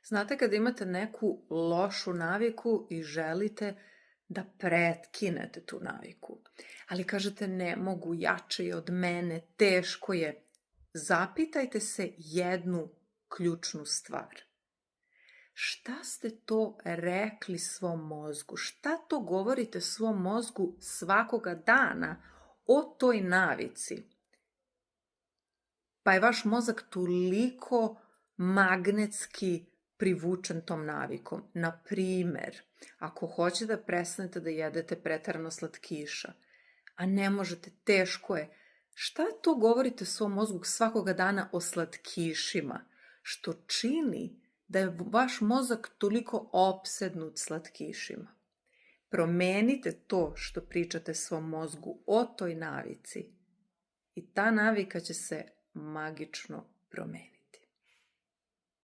Znate kad imate neku lošu naviku i želite da prekinete tu naviku, ali kažete ne mogu, jače je od mene, teško je. Zapitajte se jednu ključnu stvar. Šta ste to rekli svom mozgu? Šta to govorite svom mozgu svakoga dana o toj navici? Pa je vaš mozak toliko magnetski privučen tom navikom. Na primer, ako hoćete da prestanete da jedete preterano slatkiša, a ne možete, teško je, šta to govorite svom mozgu svakoga dana o slatkišima, što čini da je vaš mozak toliko opsednut slatkišima? Promenite to što pričate svom mozgu o toj navici i ta navika će se magično promeniti.